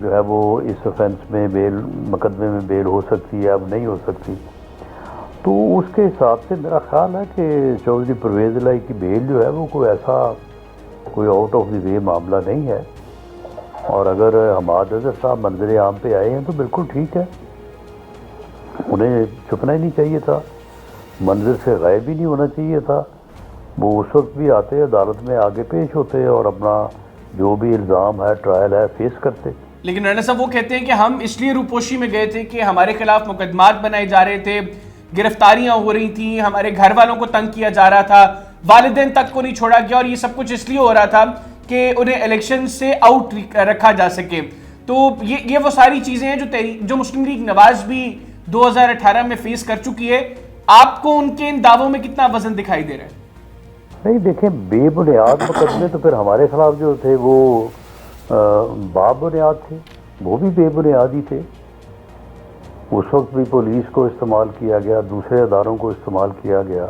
جو ہے وہ اس افینس میں مقدمے میں بیل ہو سکتی ہے، اب نہیں ہو سکتی. تو اس کے حساب سے میرا خیال ہے کہ چودھری پرویز الہی کی بیل جو ہے وہ کوئی آؤٹ آف دی وے معاملہ نہیں ہے. اور اگر حماد اظہر صاحب منظر عام پہ آئے ہیں تو بالکل ٹھیک ہے، انہیں چھپنا ہی نہیں چاہیے تھا، منظر سے غائب ہی نہیں ہونا چاہیے تھا. وہ اس وقت بھی آتے، عدالت میں آگے پیش ہوتے اور اپنا جو بھی الزام ہے، ٹرائل ہے، فیس کرتے. لیکن رانا صاحب وہ کہتے ہیں کہ ہم اس لیے روپوشی میں گئے تھے کہ ہمارے خلاف مقدمات بنائے جا رہے تھے، گرفتاریاں ہو رہی تھیں، ہمارے گھر والوں کو تنگ کیا جا رہا تھا، والدین تک کو نہیں چھوڑا گیا، اور یہ سب کچھ اس لیے ہو رہا تھا کہ انہیں الیکشن سے آؤٹ رکھا جا سکے. تو یہ وہ ساری چیزیں ہیں جو مسلم لیگ نواز بھی 2018 میں فیس کر چکی ہے. آپ کو ان کے ان دعووں میں کتنا وزن دکھائی دے رہا ہے؟ نہیں دیکھیں، بے بنیاد مقدمے تو پھر ہمارے خلاف جو تھے وہ با بنیاد تھے، وہ بھی بے بنیاد ہی تھے. اس وقت بھی پولیس کو استعمال کیا گیا، دوسرے اداروں کو استعمال کیا گیا،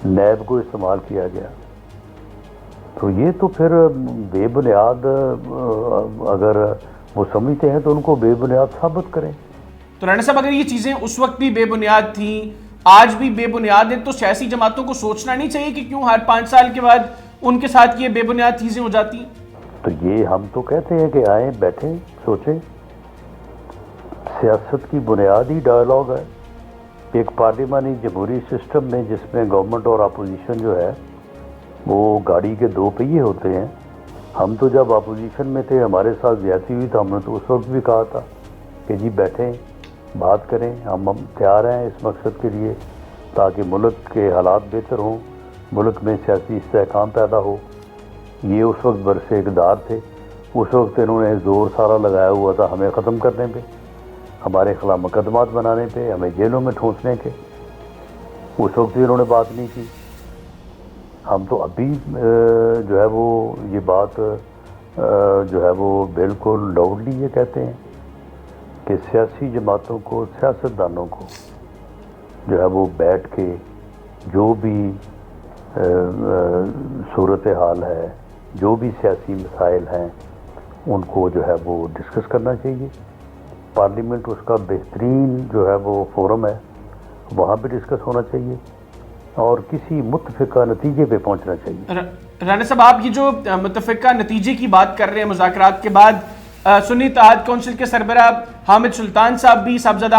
نیب کو استعمال کیا گیا. تو یہ تو پھر بے بنیاد اگر وہ سمجھتے ہیں تو ان کو بے بنیاد ثابت کریں. تو رانا صاحب اگر یہ چیزیں اس وقت بھی بے بنیاد تھیں، آج بھی بے بنیاد ہیں، تو سیاسی جماعتوں کو سوچنا نہیں چاہیے کہ کیوں ہر 5 سال کے بعد ان کے ساتھ یہ بے بنیاد چیزیں ہو جاتی ہیں؟ تو یہ ہم تو کہتے ہیں کہ آئیں، بیٹھیں، سوچیں. سیاست کی بنیادی ڈائلاگ ہے ایک پارلیمانی جمہوری سسٹم میں، جس میں گورنمنٹ اور اپوزیشن جو ہے وہ گاڑی کے 2 پہیے ہوتے ہیں. ہم تو جب اپوزیشن میں تھے، ہمارے ساتھ زیادتی ہوئی تو ہم نے تو اس وقت بھی کہا تھا کہ جی بیٹھیں، بات کریں، ہم تیار ہیں اس مقصد کے لیے تاکہ ملک کے حالات بہتر ہوں، ملک میں سیاسی استحکام پیدا ہو. یہ اس وقت برس اقتدار تھے، اس وقت انہوں نے زور سارا لگایا ہوا تھا ہمیں ختم کرنے پہ، ہمارے خلاف مقدمات بنانے پہ، ہمیں جیلوں میں ٹھونسنے کے. اس وقت بھی انہوں نے بات نہیں کی. ہم تو ابھی جو ہے وہ یہ بات جو ہے وہ بالکل لاؤڈلی یہ کہتے ہیں کہ سیاسی جماعتوں کو، سیاستدانوں کو جو ہے وہ بیٹھ کے جو بھی صورتحال ہے، جو بھی سیاسی مسائل ہیں، ان کو جو ہے وہ ڈسکس کرنا چاہیے. پارلیمنٹ اس کا بہترین جو ہے وہ فورم ہے، وہاں پہ ڈسکس ہونا چاہیے اور کسی متفقہ نتیجے پہ پہنچنا چاہیے. رانا صاحب آپ یہ جو متفقہ نتیجے کی بات کر رہے ہیں، مذاکرات کے بعد سنی اتحاد کونسل کے سربراہ حامد سلطان صاحب بھی، صاحبزادہ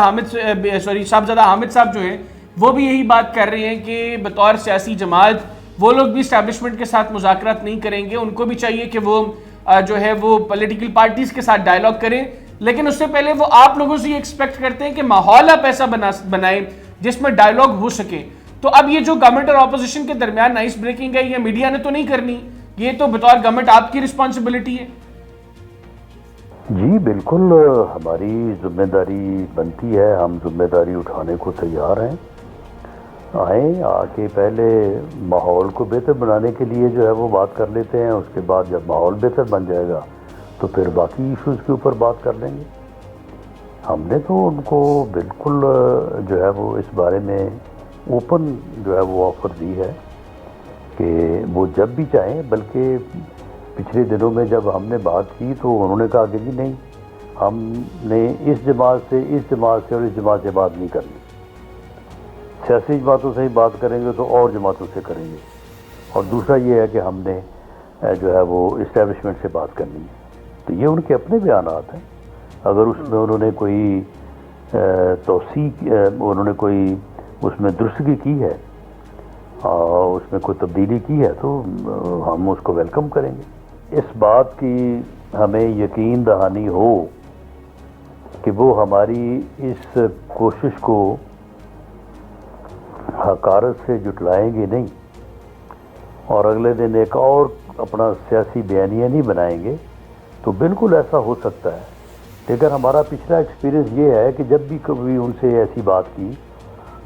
حامد صاحب جو ہیں وہ بھی یہی بات کر رہے ہیں کہ بطور سیاسی جماعت وہ لوگ بھی اسٹیبلشمنٹ کے ساتھ مذاکرات نہیں کریں گے، ان کو بھی چاہیے کہ وہ جو ہے وہ پولیٹیکل پارٹیز کے ساتھ ڈائلاگ کریں. لیکن اس سے پہلے وہ آپ لوگوں سے یہ ایکسپیکٹ کرتے ہیں کہ ماحول آپ ایسا بنائیں جس میں ڈائلاگ ہو سکے. تو اب یہ جو گورنمنٹ اور اپوزیشن کے درمیان نائس بریکنگ ہے، یہ میڈیا نے تو نہیں کرنی، یہ تو بطور گورنمنٹ آپ کی رسپانسبلٹی ہے. جی بالکل، ہماری ذمہ داری بنتی ہے، ہم ذمہ داری اٹھانے کو تیار ہیں. آئیں، آ کے پہلے ماحول کو بہتر بنانے کے لیے جو ہے وہ بات کر لیتے ہیں، اس کے بعد جب ماحول بہتر بن جائے گا تو پھر باقی ایشوز کے اوپر بات کر لیں گے. ہم نے تو ان کو بالکل جو ہے وہ اس بارے میں اوپن جو ہے وہ آفر دی ہے کہ وہ جب بھی چاہیں، بلکہ پچھلے دنوں میں جب ہم نے بات کی تو انہوں نے کہا کہ جی نہیں، ہم نے اس جماعت سے اور اس جماعت سے بات نہیں کرنی، سیاسی جماعتوں سے ہی بات کریں گے تو اور جماعتوں سے کریں گے. اور دوسرا یہ ہے کہ ہم نے جو ہے وہ اسٹیبلشمنٹ سے بات کرنی ہے. تو یہ ان کے اپنے بیانات ہیں. اگر اس میں انہوں نے کوئی توسیع، انہوں نے کوئی اس میں درستگی کی ہے اور اس میں کوئی تبدیلی کی ہے تو ہم اس کو ویلکم کریں گے. اس بات کی ہمیں یقین دہانی ہو کہ وہ ہماری اس کوشش کو حقارت سے جٹلائیں گے نہیں اور اگلے دن ایک اور اپنا سیاسی بیانیہ نہیں بنائیں گے، تو بالکل ایسا ہو سکتا ہے. لیکن ہمارا پچھلا ایکسپیرینس یہ ہے کہ جب بھی کبھی ان سے ایسی بات کی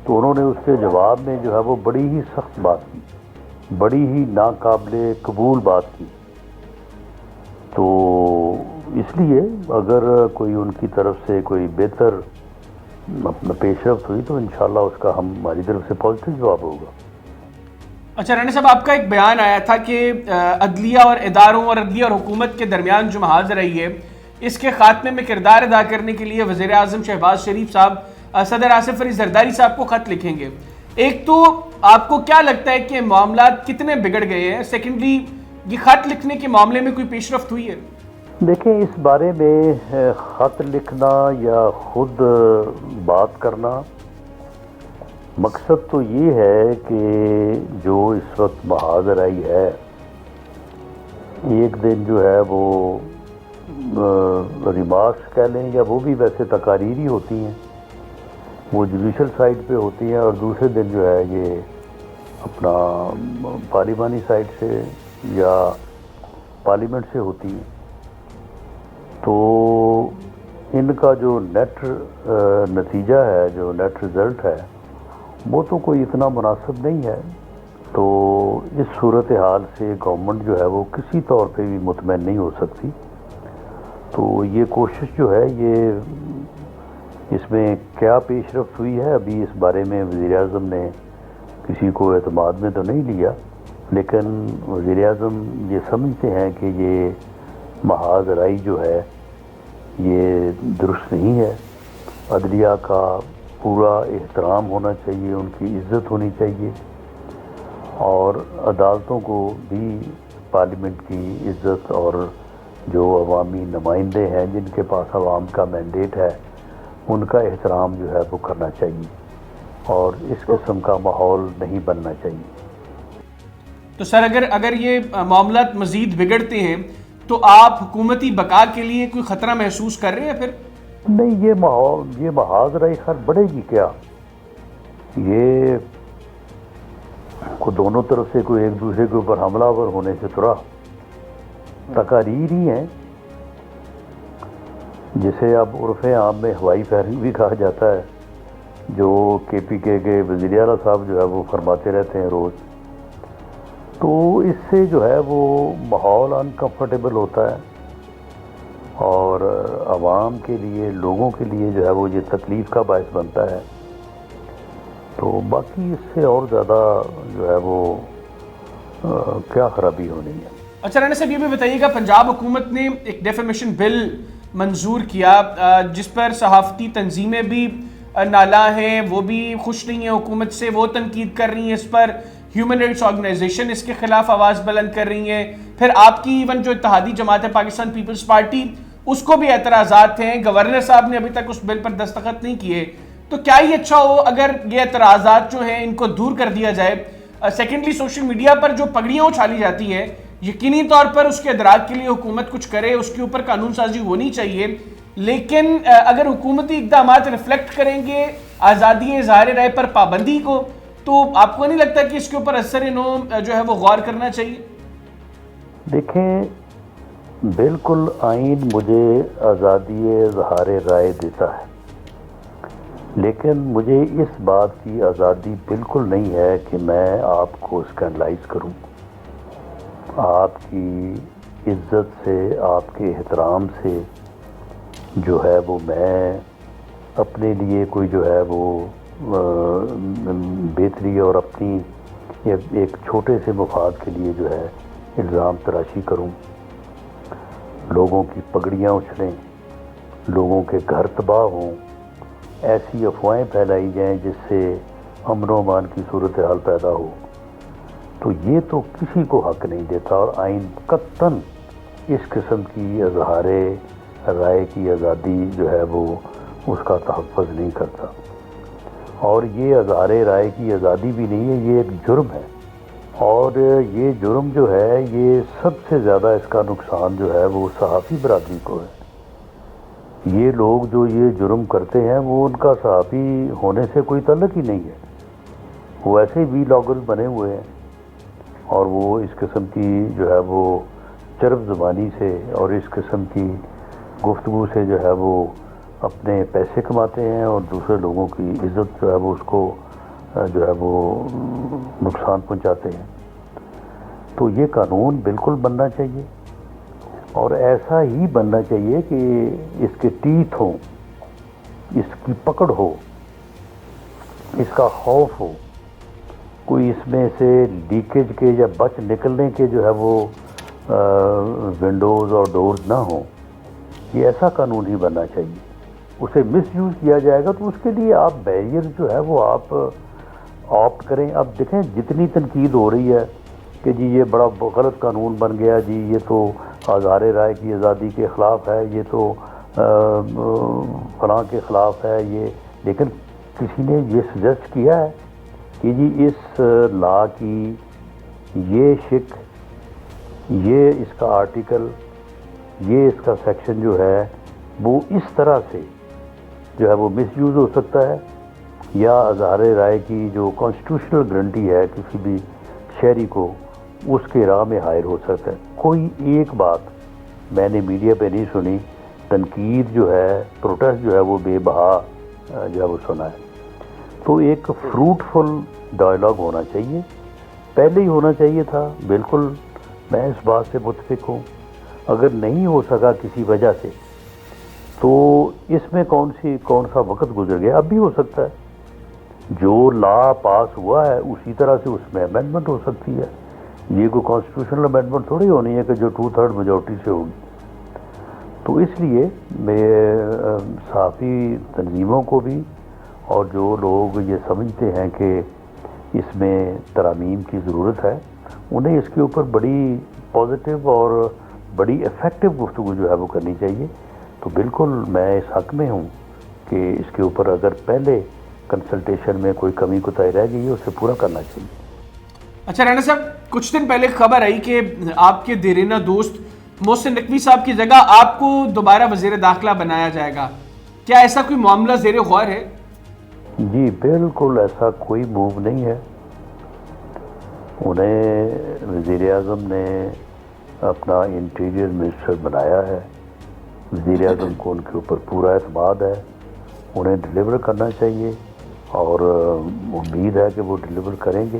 تو انہوں نے اس کے جواب میں جو ہے وہ بڑی ہی سخت بات کی، بڑی ہی ناقابل قبول بات کی. تو اس لیے اگر کوئی ان کی طرف سے کوئی بہتر اپنا پیش رفت ہوئی تو انشاءاللہ اس کا ہماری طرف سے پازیٹیو جواب ہوگا. اچھا رانا صاحب، آپ کا ایک بیان آیا تھا کہ عدلیہ اور اداروں اور عدلیہ اور حکومت کے درمیان جو محاذ رہی ہے، اس کے خاتمے میں کردار ادا کرنے کے لیے وزیر اعظم شہباز شریف صاحب صدر آصف علی زرداری صاحب کو خط لکھیں گے. ایک تو آپ کو کیا لگتا ہے کہ معاملات کتنے بگڑ گئے ہیں؟ سیکنڈلی یہ خط لکھنے کے معاملے میں کوئی پیش رفت ہوئی ہے؟ دیکھیں اس بارے میں خط لکھنا یا خود بات کرنا، مقصد تو یہ ہے کہ جو اس وقت محاذ آرائی ہے، ایک دن جو ہے وہ ریمارکس کہہ لیں یا وہ بھی ویسے تقاریری ہوتی ہیں، وہ جوڈیشل سائٹ پہ ہوتی ہیں، اور دوسرے دن جو ہے یہ اپنا پارلیمانی سائٹ سے یا پارلیمنٹ سے ہوتی ہیں. تو ان کا جو نیٹ نتیجہ ہے، جو نیٹ رزلٹ ہے، وہ تو کوئی اتنا مناسب نہیں ہے. تو اس صورتحال سے گورنمنٹ جو ہے وہ کسی طور پہ بھی مطمئن نہیں ہو سکتی. تو یہ کوشش جو ہے، یہ اس میں کیا پیش رفت ہوئی ہے ابھی اس بارے میں وزیر اعظم نے کسی کو اعتماد میں تو نہیں لیا، لیکن وزیر اعظم یہ سمجھتے ہیں کہ یہ محاذ آرائی جو ہے یہ درست نہیں ہے. عدلیہ کا پورا احترام ہونا چاہیے، ان کی عزت ہونی چاہیے، اور عدالتوں کو بھی پارلیمنٹ کی عزت، اور جو عوامی نمائندے ہیں جن کے پاس عوام کا مینڈیٹ ہے، ان کا احترام جو ہے وہ کرنا چاہیے، اور اس قسم کا ماحول نہیں بننا چاہیے. تو سر اگر یہ معاملات مزید بگڑتے ہیں تو آپ حکومتی بقا کے لیے کوئی خطرہ محسوس کر رہے ہیں پھر؟ نہیں، یہ محاذ آرائی خیر بڑھے گی کیا؟ یہ کو دونوں طرف سے کوئی ایک دوسرے کے اوپر حملہ آور ہونے سے تھوڑا تقاریر ہی ہیں، جسے اب عرف عام میں ہوائی فائرنگ بھی کہا جاتا ہے، جو کے پی کے وزیر اعلیٰ صاحب جو ہے وہ فرماتے رہتے ہیں روز. تو اس سے جو ہے وہ ماحول انکمفرٹیبل ہوتا ہے، اور عوام کے لیے، لوگوں کے لیے جو ہے وہ یہ تکلیف کا باعث بنتا ہے. تو باقی اس سے اور زیادہ جو ہے وہ کیا خرابی ہونی ہے. اچھا رانا صاحب، یہ بھی بتائیے گا، پنجاب حکومت نے ایک ڈیفیمیشن بل منظور کیا جس پر صحافتی تنظیمیں بھی نالاں ہیں، وہ بھی خوش نہیں ہیں حکومت سے، وہ تنقید کر رہی ہیں اس پر، ہیومن رائٹس آرگنائزیشن اس کے خلاف آواز بلند کر رہی ہیں، پھر آپ کی ایون جو اتحادی جماعت ہے پاکستان پیپلز پارٹی، اس کو بھی اعتراضات ہیں. گورنر صاحب نے ابھی تک اس بل پر دستخط نہیں کیے. تو کیا یہ اچھا ہو اگر یہ اعتراضات جو ہیں ان کو دور کر دیا جائے؟ سیکنڈلی سوشل میڈیا پر جو پگڑیاں اچھالی جاتی ہیں، یقینی طور پر اس کے ادراک کے لیے حکومت کچھ کرے، اس کے اوپر قانون سازی ہونی چاہیے، لیکن اگر حکومتی اقدامات ریفلیکٹ کریں گے آزادی اظہار رائے پر پابندی کو، تو آپ کو نہیں لگتا کہ اس کے اوپر اثر نو جو ہے وہ غور کرنا چاہیے؟ دیکھیں، بالکل آئین مجھے آزادی اظہار رائے دیتا ہے، لیکن مجھے اس بات کی آزادی بالکل نہیں ہے کہ میں آپ کو اسکینڈلائز کروں. آپ کی عزت سے، آپ کے احترام سے جو ہے وہ میں اپنے لیے کوئی جو ہے وہ بہتری اور اپنی ایک چھوٹے سے مفاد کے لیے جو ہے الزام تراشی کروں، لوگوں کی پگڑیاں اچھلیں، لوگوں کے گھر تباہ ہوں، ایسی افواہیں پھیلائی جائیں جس سے امن و امان کی صورتحال پیدا ہو. تو یہ تو کسی کو حق نہیں دیتا، اور آئین قطعاً اس قسم کی اظہار رائے کی آزادی جو ہے وہ اس کا تحفظ نہیں کرتا. اور یہ اظہار رائے کی آزادی بھی نہیں ہے، یہ ایک جرم ہے، اور یہ جرم جو ہے یہ سب سے زیادہ اس کا نقصان جو ہے وہ صحافی برادری کو ہے. یہ لوگ جو یہ جرم کرتے ہیں وہ ان کا صحافی ہونے سے کوئی تعلق ہی نہیں ہے، وہ ایسے ہی وی لاگرز بنے ہوئے ہیں، اور وہ اس قسم کی جو ہے وہ چرب زبانی سے اور اس قسم کی گفتگو سے جو ہے وہ اپنے پیسے کماتے ہیں، اور دوسرے لوگوں کی عزت جو ہے وہ اس کو جو ہے وہ نقصان پہنچاتے ہیں. تو یہ قانون بالکل بننا چاہیے، اور ایسا ہی بننا چاہیے کہ اس کے ٹیتھ ہوں، اس کی پکڑ ہو، اس کا خوف ہو، کوئی اس میں سے لیکیج کے یا بچ نکلنے کے جو ہے وہ ونڈوز اور ڈورز نہ ہوں. یہ ایسا قانون ہی بننا چاہیے. اسے مس یوز کیا جائے گا تو اس کے لیے آپ بیریئر جو ہے وہ آپ آپٹ کریں. اب دیکھیں جتنی تنقید ہو رہی ہے کہ جی یہ بڑا غلط قانون بن گیا، جی یہ تو آزار رائے کی آزادی کے خلاف ہے، یہ تو فلاں کے خلاف ہے یہ، لیکن کسی نے یہ سجیسٹ کیا ہے کہ جی اس لا کی یہ شک، یہ اس کا آرٹیکل، یہ اس کا سیکشن جو ہے وہ اس طرح سے جو ہے وہ مس یوز ہو سکتا ہے، یا اظہار رائے کی جو کانسٹیٹیوشنل گارنٹی ہے کسی بھی شہری کو اس کے راہ میں حائر ہو سکتا ہے. کوئی ایک بات میں نے میڈیا پہ نہیں سنی، تنقید جو ہے، پروٹیسٹ جو ہے وہ بے بہا جو ہے وہ سنا ہے. تو ایک فروٹفل ڈائلاگ ہونا چاہیے، پہلے ہی ہونا چاہیے تھا. بالکل میں اس بات سے متفق ہوں. اگر نہیں ہو سکا کسی وجہ سے تو اس میں کون سا وقت گزر گیا، اب بھی ہو سکتا ہے. جو لا پاس ہوا ہے اسی طرح سے اس میں امینڈمنٹ ہو سکتی ہے. یہ کوئی کانسٹیٹیوشنل امینڈمنٹ تھوڑی ہونی ہے کہ جو 2/3 میجورٹی سے ہوگی. تو اس لیے میں صحافی تنظیموں کو بھی اور جو لوگ یہ سمجھتے ہیں کہ اس میں ترامیم کی ضرورت ہے، انہیں اس کے اوپر بڑی پازیٹیو اور بڑی افیکٹو گفتگو جو ہے وہ کرنی چاہیے. تو بالکل میں اس حق میں ہوں کہ اس کے اوپر اگر پہلے کنسلٹیشن میں کوئی کمی کوتاہی رہ گئی ہے اسے پورا کرنا چاہیے. اچھا رانا صاحب، کچھ دن پہلے خبر آئی کہ آپ کے دیرینہ دوست محسن نقوی صاحب کی جگہ آپ کو دوبارہ وزیر داخلہ بنایا جائے گا. کیا ایسا کوئی معاملہ زیر غور ہے؟ جی بالکل ایسا کوئی موو نہیں ہے. انہیں وزیر اعظم نے اپنا انٹیریئر منسٹر بنایا ہے. وزیر اعظم کو ان کے اوپر پورا اعتماد ہے، انہیں ڈیلیور کرنا چاہیے اور امید ہے کہ وہ ڈیلیور کریں گے.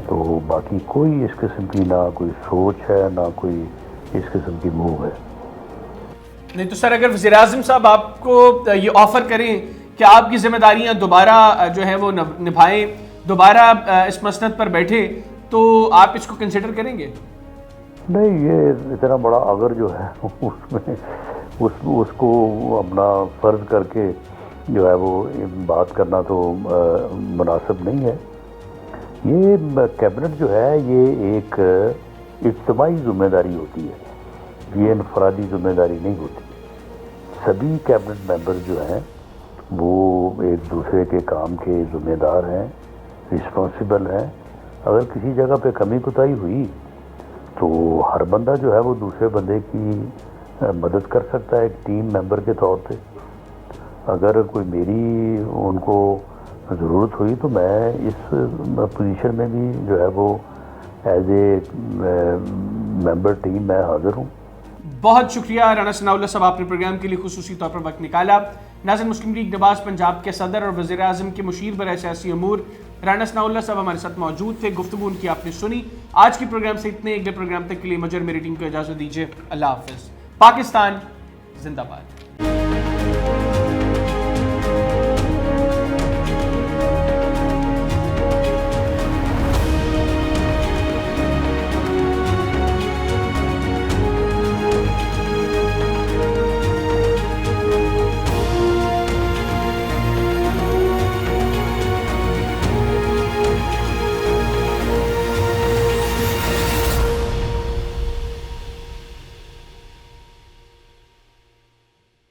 تو باقی کوئی اس قسم کی نہ کوئی سوچ ہے نہ کوئی اس قسم کی موو ہے. نہیں تو سر، اگر وزیر اعظم صاحب آپ کو یہ آفر کریں کہ آپ کی ذمہ داریاں دوبارہ جو ہے وہ نبھائیں، دوبارہ اس مسند پر بیٹھے، تو آپ اس کو کنسیڈر کریں گے؟ نہیں، یہ اتنا بڑا اگر جو ہے اس میں اس کو اپنا فرض کر کے جو ہے وہ بات کرنا تو مناسب نہیں ہے. یہ کیبنٹ جو ہے یہ ایک اجتماعی ذمہ داری ہوتی ہے، یہ انفرادی ذمہ داری نہیں ہوتی. سبھی کیبنٹ ممبر جو ہیں وہ ایک دوسرے کے کام کے ذمہ دار ہیں، رسپانسیبل ہیں. اگر کسی جگہ پہ کمی کوتاہی ہوئی تو ہر بندہ جو ہے وہ دوسرے بندے کی مدد کر سکتا ہے ایک ٹیم ممبر کے طور پہ. اگر کوئی میری ان کو ضرورت ہوئی تو میں اس پوزیشن میں بھی جو ہے وہ ایز اے ممبر ٹیم میں حاضر ہوں. بہت شکریہ رانا ثناء اللہ صاحب، آپ نے پروگرام کے لیے خصوصی طور پر وقت نکالا. ناظرین، مسلم لیگ نواز پنجاب کے صدر اور وزیر اعظم کے مشیر برائے سیاسی امور رانا ثناء اللہ صاحب ہمارے ساتھ موجود تھے. گفتگو ان کی آپ نے سنی. آج کی پروگرام سے اتنے. اگلے پروگرام تک کے لیے مجر میری ٹیم کو اجازت دیجیے. اللہ حافظ. پاکستان زندہ باد.